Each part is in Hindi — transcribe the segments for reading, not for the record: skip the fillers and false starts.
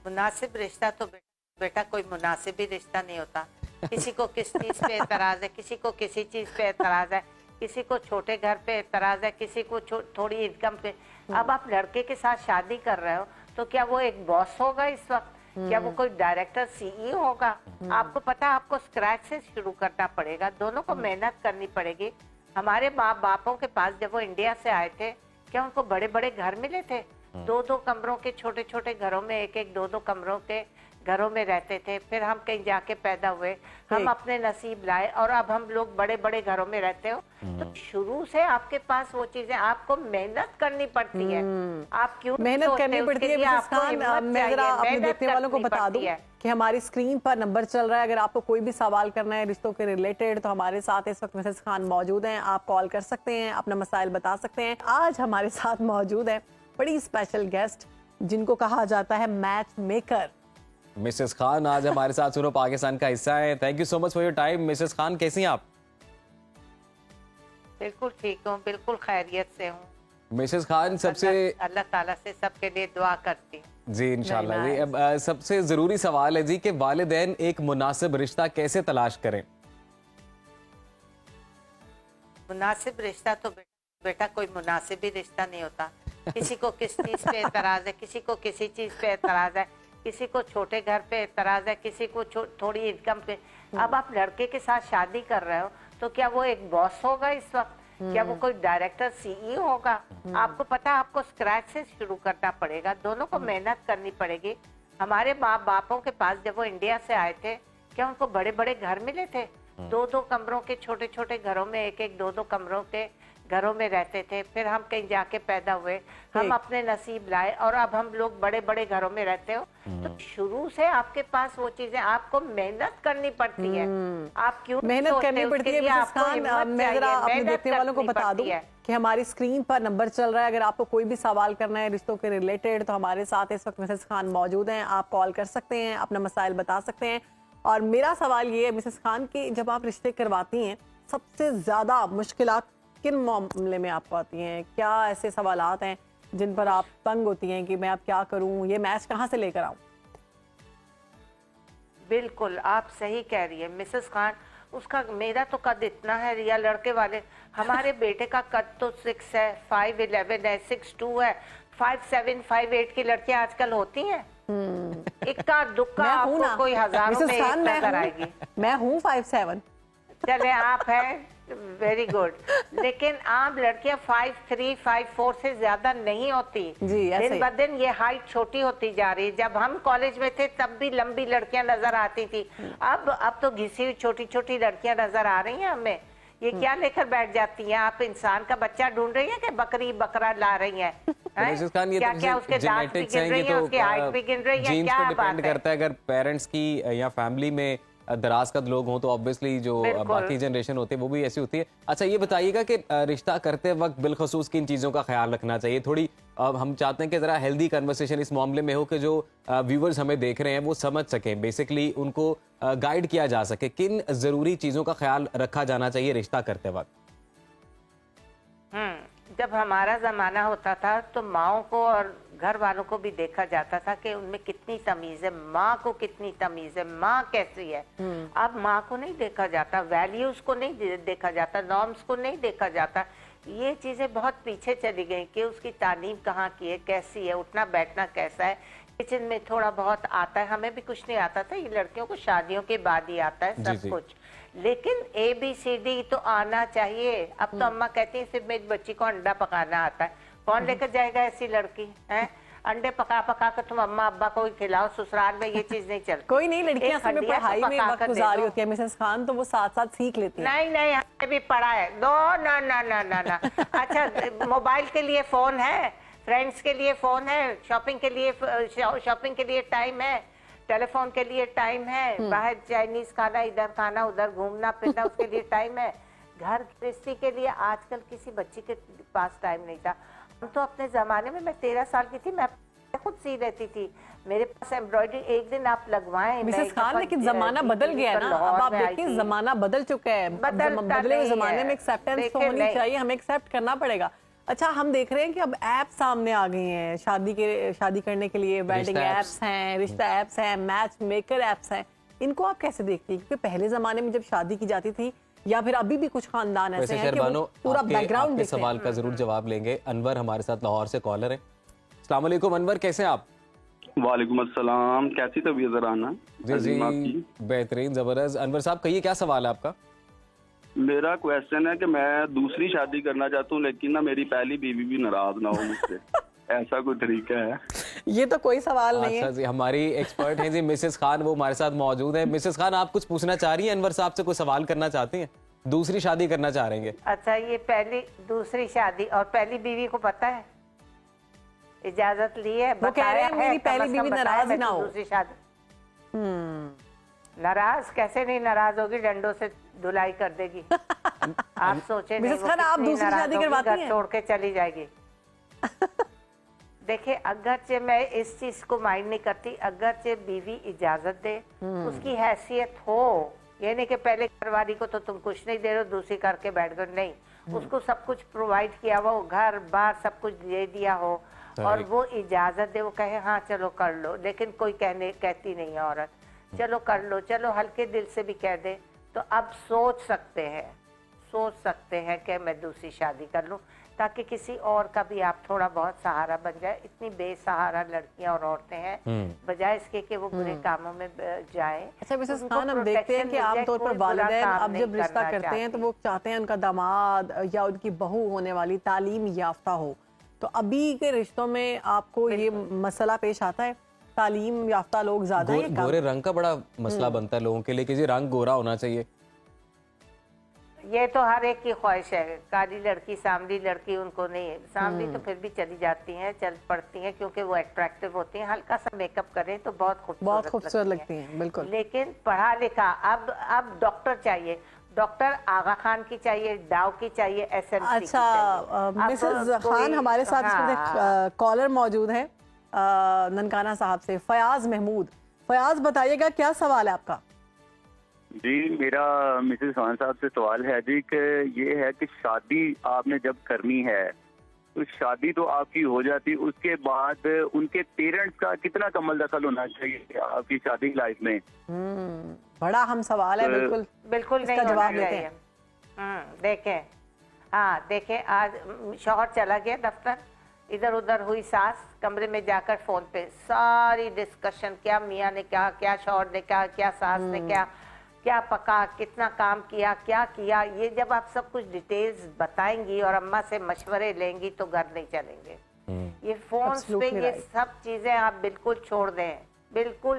मुनासिब रिश्ता तो बेटा कोई मुनासिब ही रिश्ता नहीं होता। किसी को किस चीज पे एतराज है, किसी को किसी चीज पे एतराज है, किसी को छोटे घर पे एतराज है, किसी को थोड़ी इनकम पे। अब आप लड़के के साथ शादी कर रहे हो तो क्या वो एक बॉस होगा इस वक्त? क्या वो कोई डायरेक्टर सीईओ होगा? आपको पता है आपको स्क्रैच से शुरू करना पड़ेगा, दोनों को मेहनत करनी पड़ेगी। हमारे माँ बापों के पास जब वो इंडिया से आए थे क्या उनको बड़े बड़े घर मिले थे? दो दो कमरों के छोटे छोटे घरों में एक एक दो दो कमरों के घरों में रहते थे। फिर हम कहीं जाके पैदा हुए, हम अपने नसीब लाए और अब हम लोग बड़े बड़े घरों में रहते हो। तो शुरू से आपके पास वो चीजें, आपको मेहनत करनी पड़ती है। आप क्यों मेहनत करनी पड़ती है? मैं जरा अपने देखने वालों को बता दूं कि हमारी स्क्रीन पर नंबर चल रहा है। अगर आपको कोई भी सवाल करना है रिश्तों के रिलेटेड तो हमारे साथ इस वक्त मिसेस खान मौजूद हैं। आप कॉल कर सकते हैं, अपना मसाइल बता सकते हैं। आज हमारे साथ मौजूद है बड़ी स्पेशल गेस्ट जिनको कहा जाता है मैच मेकर। मिसेस खान आज हमारे साथ सुनो पाकिस्तान का हिस्सा है। Thank you so much for your time. Mrs Khan कैसी हैं आप? बिल्कुल ठीक हूँ, बिल्कुल खैरियत से हूँ। मिसेस खान सबसे अल्लाह ताला से सबके लिए दुआ करती हूँ। जी इंशाल्लाह जी। अब सबसे जरूरी सवाल है जी कि वालिदैन एक मुनासिब रिश्ता कैसे तलाश करें? मुनासिब रिश्ता तो बेटा कोई मुनासिब ही रिश्ता नहीं होता। किसी को किस चीज पे एतराज है, किसी को किसी चीज पे एतराज है, किसी को छोटे घर पे एतराज है, किसी को थोड़ी इनकम पे। अब आप लड़के के साथ शादी कर रहे हो तो क्या वो एक बॉस होगा इस वक्त? क्या वो कोई डायरेक्टर सीईओ होगा? आपको पता है आपको स्क्रैच से शुरू करना पड़ेगा, दोनों को मेहनत करनी पड़ेगी। हमारे माँ बापों के पास जब वो इंडिया से आए थे क्या उनको बड़े बड़े घर मिले थे? दो दो कमरों के छोटे छोटे घरों में एक एक दो दो कमरों के घरों में रहते थे। फिर हम कहीं जाके पैदा हुए, हम अपने नसीब लाए और अब हम लोग बड़े बड़े घरों में रहते हो। तो शुरू से आपके पास वो चीजें, आपको मेहनत करनी पड़ती है। आप क्यों मेहनत करनी पड़ती है? मिसेस खान मैं जरा अपने देखने वालों को बता दूं कि हमारी स्क्रीन पर नंबर चल रहा है। अगर आपको कोई भी सवाल करना है रिश्तों के रिलेटेड तो हमारे साथ इस वक्त मिसेस खान मौजूद हैं। आप कॉल कर सकते हैं, अपना मसाइल बता सकते हैं। और मेरा सवाल ये है मिसेस खान कि जब आप रिश्ते करवाती हैं सबसे ज्यादा मुश्किलात किन मामले में आपको आती हैं? क्या ऐसे सवालात हैं जिन पर आप तंग होती हैं कि मैं अब क्या करूं, ये मैच कहां से लेकर आऊं? बिल्कुल आप सही कह रही है मिसेस खान। उसका मेरा तो कद इतना है, रिया लड़के वाले हमारे बेटे का कद तो 6 है, 5'11" है, 6'2" है, 5'7", 5'8" की लड़कियां आजकल होती हैं। इक्का दुक्का आपको कोई हजारों में एक नजर आएगी। मैं हूँ 5'7". चले आप हैं, वेरी गुड। लेकिन आम लड़कियां 5'3", 5'4" से ज्यादा नहीं होती। दिन ब दिन ये हाइट छोटी होती जा रही। जब हम कॉलेज में थे तब भी लंबी लड़कियां नजर आती थी। अब तो घिसी हुई छोटी छोटी लड़कियां नजर आ रही हैं हमें। ये क्या लेकर बैठ जाती हैं? आप इंसान का बच्चा ढूंढ रही हैं कि बकरी बकरा ला रही हैं? क्या क्या उसके दांत भी गिन रही हैं, उसकी हाइट भी गिन रही है? क्या बात करता है? अगर पेरेंट्स की या फैमिली में दराज कद लोग हों तो ऑब्वियसली जो बाकी जनरेशन होती है वो भी ऐसी होती है। अच्छा ये बताइएगा कि रिश्ता करते वक्त बिलखसूस किन चीज़ों का ख्याल रखना चाहिए? थोड़ी हम चाहते हैं कि ज़रा हेल्दी कन्वर्सेशन इस मामले में हो कि जो व्यूवर्स हमें देख रहे हैं वो समझ सकें, बेसिकली उनको गाइड किया जा सके। किन ज़रूरी चीज़ों का ख्याल रखा जाना चाहिए रिश्ता करते वक्त? जब हमारा जमाना होता था तो माओ को और घर वालों को भी देखा जाता था कि उनमें कितनी तमीज है, माँ को कितनी तमीज है, माँ कैसी है। अब माँ को नहीं देखा जाता, वैल्यूज को नहीं देखा जाता, नॉर्म्स को नहीं देखा जाता। ये चीजें बहुत पीछे चली गई कि उसकी तालीम कहाँ की है, कैसी है, उठना बैठना कैसा है, किचन में थोड़ा बहुत आता है। हमें भी कुछ नहीं आता था, ये लड़कियों को शादियों के बाद ही आता है सब कुछ। लेकिन ABCD तो आना चाहिए। अब तो अम्मा कहती है सिर्फ मेरी बच्ची को अंडा पकाना आता है। कौन लेकर जाएगा ऐसी लड़की है? अंडे पका पका कर तुम अम्मा अब्बा को खिलाओ, ससुराल में ये चीज नहीं चलती। कोई नहीं, लड़कियां सब पढ़ाई में वक्त गुजारी होती है मिसेस खान, तो वो साथ साथ सीख लेती है। नहीं हमने भी पढ़ा है। दो ना ना ना ना ना। अच्छा मोबाइल के लिए फोन है, फ्रेंड्स के लिए फोन है, शॉपिंग के लिए टाइम है, टेलीफोन के लिए टाइम है, बाहर चाइनीज खाना, इधर खाना, उधर घूमना फिरना, उसके लिए टाइम है। घर गृहस्थी के लिए आजकल किसी बच्ची के पास टाइम नहीं था। हम तो अपने जमाने में, मैं 13 साल की थी, मैं खुद सी रहती थी। मेरे पास एम्ब्रॉयडरी एक दिन आप लगवाएं। मिसेस खान लेकिन जमाना बदल गया ना, अब आप देखिए जमाना बदल चुका है। बदले हुए जमाने में एक्सेप्टेंस तो होनी चाहिए, हमें एक्सेप्ट करना पड़ेगा। अच्छा, हम देख रहे हैं कि अब ऐप सामने आ गई हैं शादी करने के लिए। वेडिंग ऐप्स हैं, रिश्ता ऐप्स हैं, मैच मेकर ऐप्स हैं। इनको आप कैसे देखती हैं? क्योंकि पहले जमाने में जब शादी की जाती थी, या फिर अभी भी कुछ खानदान ऐसे हैं कि वो पूरा बैकग्राउंड देखते हैं। सवाल का जरूर जवाब लेंगे। अनवर हमारे साथ लाहौर से कॉलर है। अस्सलाम वालेकुम अनवर, कैसे हैं आप? वालेकुम अस्सलाम, कैसी तबीयत राना? जी बेहतरीन, जबरदस्त। अनवर साहब कहिए, क्या सवाल है आपका? मेरा क्वेश्चन है कि मैं दूसरी शादी करना चाहता हूँ, लेकिन ना मेरी पहली बीवी भी नाराज ना हो मुझसे। ऐसा कोई तरीका है? ये तो कोई सवाल नहीं है। जी, हमारी एक्सपर्ट हैं जी मिसेस खान, वो हमारे साथ मौजूद है। मिसेस खान, आप कुछ पूछना चाह रही हैं अनवर साहब से? कोई सवाल करना चाहती हैं? दूसरी शादी करना चाह रहे हैं? अच्छा, ये पहली दूसरी शादी और पहली बीवी को पता है, इजाजत ली है, वो कह रहे हैं मेरी पहली बीवी नाराज ना हो। दूसरी शादी नाराज कैसे नहीं नाराज होगी, डंडों से धुलाई कर देगी। आप सोचे नहीं, मिसेस खान, आप दूसरी शादी करवाती हैं? छोड़ के चली जाएगी। देखिए, अगरचे मैं इस चीज को माइंड नहीं करती, अगरचे बीवी इजाजत दे, उसकी हैसियत हो, ये नहीं कि पहले घरवाली को तो तुम कुछ नहीं दे रहे हो, दूसरी करके बैठ गए, नहीं, उसको सब कुछ प्रोवाइड किया हुआ हो, घर बार सब कुछ दे दिया हो, और वो इजाजत दे, वो कहे हाँ चलो कर लो। लेकिन कोई कहती नहीं है औरत, चलो कर लो, चलो हल्के दिल से भी कह दे तो अब सोच सकते हैं कि मैं दूसरी शादी कर लूं, ताकि किसी और का भी आप थोड़ा बहुत सहारा बन जाए। इतनी बेसहारा लड़कियां और औरतें हैं, बजाय इसके कि वो बुरे कामों में जाए। अच्छा मिसेस खान, हम देखते हैं कि आमतौर पर वालिदैन अब जब रिश्ता करते हैं तो वो चाहते हैं उनका दामाद या उनकी बहू होने वाली तालीम याफ्ता हो। तो अभी के रिश्तों में आपको ये मसला पेश आता है? तालीम याफ्ता लोग ज्यादा हैं? गोरे रंग का बड़ा मसला बनता है लोगों के लिए कि जी रंग गोरा होना चाहिए। ये तो हर एक की ख्वाहिश है, काली लड़की सांवली लड़की उनको नहीं है। सांवली तो फिर भी चली जाती हैं, चल पड़ती हैं, क्योंकि वो अट्रैक्टिव होती हैं। हल्का सा मेकअप करें तो बहुत खूबसूरत लगती हैं। बिल्कुल। लेकिन पढ़ा लिखा अब डॉक्टर चाहिए, डॉक्टर आगा खान की चाहिए, डाव की चाहिए, एसएमसी की चाहिए। अच्छा मिसेस खान, हमारे साथ इसमें कॉलर मौजूद है ननकाना साहब से, फयाज महमूद। फयाज, बताइएगा क्या सवाल है आपका? जी, मेरा मिसेस खान साहब से सवाल है जी कि ये है कि शादी आपने जब करनी है तो शादी तो आपकी हो जाती, उसके बाद उनके पेरेंट्स का कितना कमल दखल होना चाहिए आपकी शादी लाइफ में? बड़ा हम सवाल है। बिल्कुल बिल्कुल इसका जवाब लेते हैं। देखें आज शौहर चला गया दफ्तर, इधर उधर हुई सास, कमरे में जाकर फोन पे सारी डिस्कशन, क्या मियाँ ने कहा, क्या शौहर ने कहा, क्या सास ने क्या पका, कितना काम किया, क्या किया, ये जब आप सब कुछ डिटेल्स बताएंगी और अम्मा से मशवरे लेंगी तो घर नहीं चलेंगे। ये फोन पे ये सब चीजें आप बिल्कुल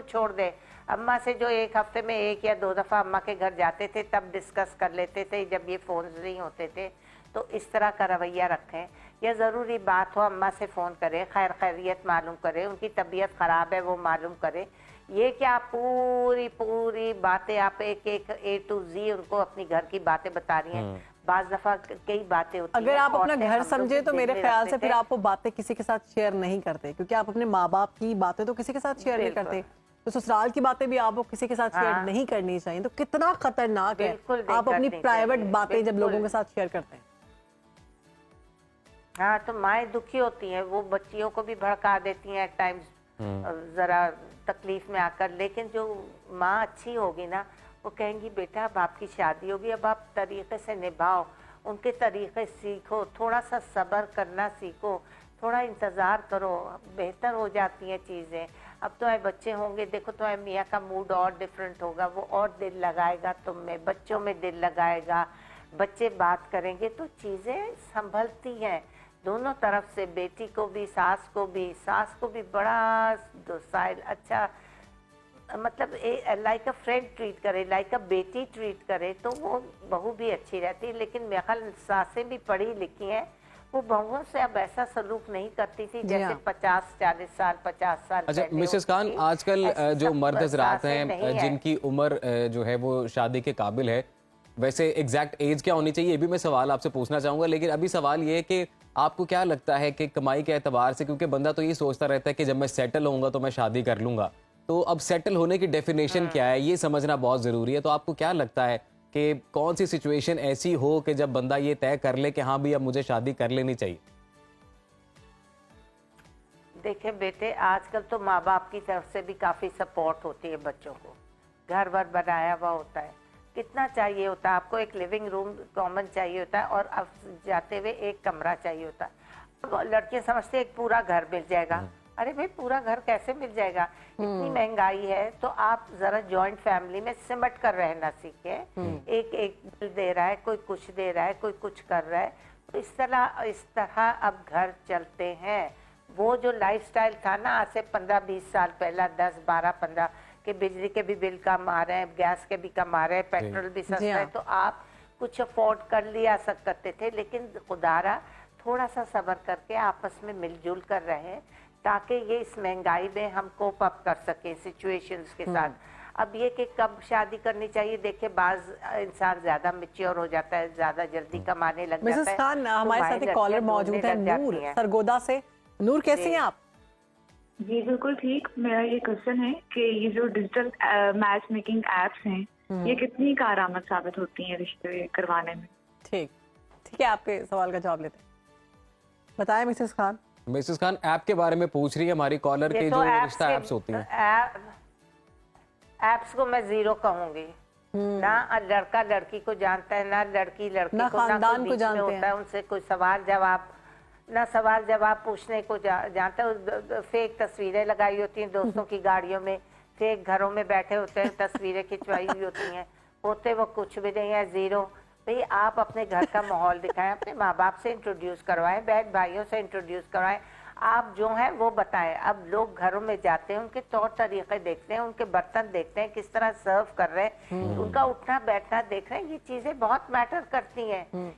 छोड़ दें। अम्मा से जो एक हफ्ते में 1 या 2 दफा अम्मा के घर जाते थे तब डिस्कस कर लेते थे, जब ये फोन नहीं होते थे। तो इस तरह का रवैया रखें, या ज़रूरी बात हो अम्मा से फ़ोन करें, खैरियत मालूम करें, उनकी तबीयत ख़राब है वो मालूम करें। ये क्या पूरी बातें आप एक A to Z उनको अपनी घर की बातें बता रही हैं। बाज़ दफ़ा कई बातें होती हैं। अगर आप अपना घर समझे तो मेरे ख्याल से फिर आप वो बातें किसी के साथ शेयर नहीं करते, क्योंकि आप अपने माँ बाप की बातें तो किसी के साथ शेयर नहीं करते, तो ससुराल की बातें भी आपको किसी के साथ शेयर नहीं करनी चाहिए। तो कितना खतरनाक है आप अपनी प्राइवेट बातें जब लोगों के साथ शेयर करते हैं। हाँ, तो माएँ दुखी होती हैं, वो बच्चियों को भी भड़का देती हैं एट टाइम्स, जरा तकलीफ में आकर। लेकिन जो माँ अच्छी होगी ना, वो कहेंगी बेटा अब आपकी शादी होगी, अब आप तरीके से निभाओ, उनके तरीके सीखो, थोड़ा सा सब्र करना सीखो, थोड़ा इंतज़ार करो, बेहतर हो जाती हैं चीज़ें। अब तो बच्चे होंगे, देखो तो मियाँ का मूड और डिफरेंट होगा, वो और दिल लगाएगा तुम में, बच्चों में दिल लगाएगा, बच्चे बात करेंगे तो चीज़ें संभलती हैं दोनों तरफ से। बेटी को भी, सास को भी बड़ा दोसाइल, अच्छा मतलब लाइक अ फ्रेंड ट्रीट करे, लाइक अ बेटी ट्रीट करे, तो वो बहू भी अच्छी रहती है। लेकिन मेरे ख्याल सासें भी पढ़ी लिखी हैं, वो बहुओं से अब ऐसा सलूक नहीं करती थी जैसे 50-40 साल 50 साल। अच्छा मिसेस खान, आजकल जो मर्द हज़रात हैं जिनकी उम्र जो है वो शादी के काबिल है, वैसे एग्जैक्ट एज क्या होनी चाहिए ये भी मैं सवाल आपसे पूछना चाहूंगा, लेकिन अभी सवाल ये है कि आपको क्या लगता है कि कमाई के एतबार से, क्योंकि बंदा तो ये सोचता रहता है कि जब मैं सेटल होऊंगा तो मैं शादी कर लूंगा, तो अब सेटल होने की डेफिनेशन क्या है ये समझना बहुत ज़रूरी है। तो आपको क्या लगता है कि कौन सी सिचुएशन ऐसी हो कि जब बंदा ये तय कर ले कि हाँ भी अब मुझे शादी कर लेनी चाहिए? देखिए बेटे, आजकल तो माँ बाप की तरफ से भी काफ़ी सपोर्ट होती है बच्चों को। घर वर बनाया हुआ होता है, कितना चाहिए होता है आपको, एक लिविंग रूम कॉमन चाहिए होता है और अब जाते हुए एक कमरा चाहिए होता है। अब लड़कियां समझते हैं एक पूरा घर मिल जाएगा। अरे भाई, पूरा घर कैसे मिल जाएगा? इतनी महंगाई है। तो आप जरा जॉइंट फैमिली में सिमट कर रहना सीखें। एक एक बिल दे रहा है, कोई कुछ दे रहा है, कोई कुछ कर रहा है, तो इस तरह अब घर चलते हैं। वो जो लाइफस्टाइल था ना आज से 15-20 साल पहला, 10, 12, 15 के बिजली के भी बिल कम आ रहे हैं, गैस के भी कम आ रहे हैं, पेट्रोल भी सस्ता है, तो आप कुछ अफोर्ड कर लिया सकते थे। लेकिन खुदारा थोड़ा सा सब्र करके आपस में मिलजुल कर रहे, ताकि ये इस महंगाई में हम कोप अप कर सकें सिचुएशंस के साथ। अब ये कि कब शादी करनी चाहिए, देखिए बाज इंसान ज्यादा मैच्योर हो जाता है, ज्यादा जल्दी कमाने लग जाता है। मिसेस खान, तो हमारे साथ एक कॉलर मौजूद है, नूर सरगोदा से। नूर, कैसी हैं आप? जी बिल्कुल ठीक। मेरा ये क्वेश्चन है कि ये जो डिजिटल मैच मेकिंग एप्स हैं, ये कितनी कारआमद साबित होती हैं रिश्ते करवाने में? ठीक है, आपके सवाल का जवाब लेते हैं। बताएं Mrs Khan. Mrs Khan, app के बारे में पूछ रही है हमारी कॉलर के, जो रिश्ता एप्स होती हैं। एप्स को मैं जीरो कहूंगी। ना लड़का लड़की को जानता है, ना लड़की लड़की ना को, ना खानदान कोई को बीच में जानते होता है हैं। उनसे कोई सवाल जवाब, ना सवाल जवाब पूछने को जानता है। फेक तस्वीरें लगाई होती हैं दोस्तों की गाड़ियों में, फेक घरों में बैठे होते हैं, तस्वीरें खिंचवाई हुई होती हैं, होते वो कुछ भी नहीं है, जीरो। भाई आप अपने घर का माहौल दिखाएं, अपने माँ बाप से इंट्रोड्यूस करवाएं, बहन भाइयों से इंट्रोड्यूस करवाएं, आप जो हैं वो बताएं। अब लोग घरों में जाते हैं, उनके तौर तरीके देखते हैं, उनके बर्तन देखते हैं, किस तरह सर्व कर रहे हैं, उनका उठना बैठना देख रहे हैं, ये चीजें बहुत मैटर करती हैं।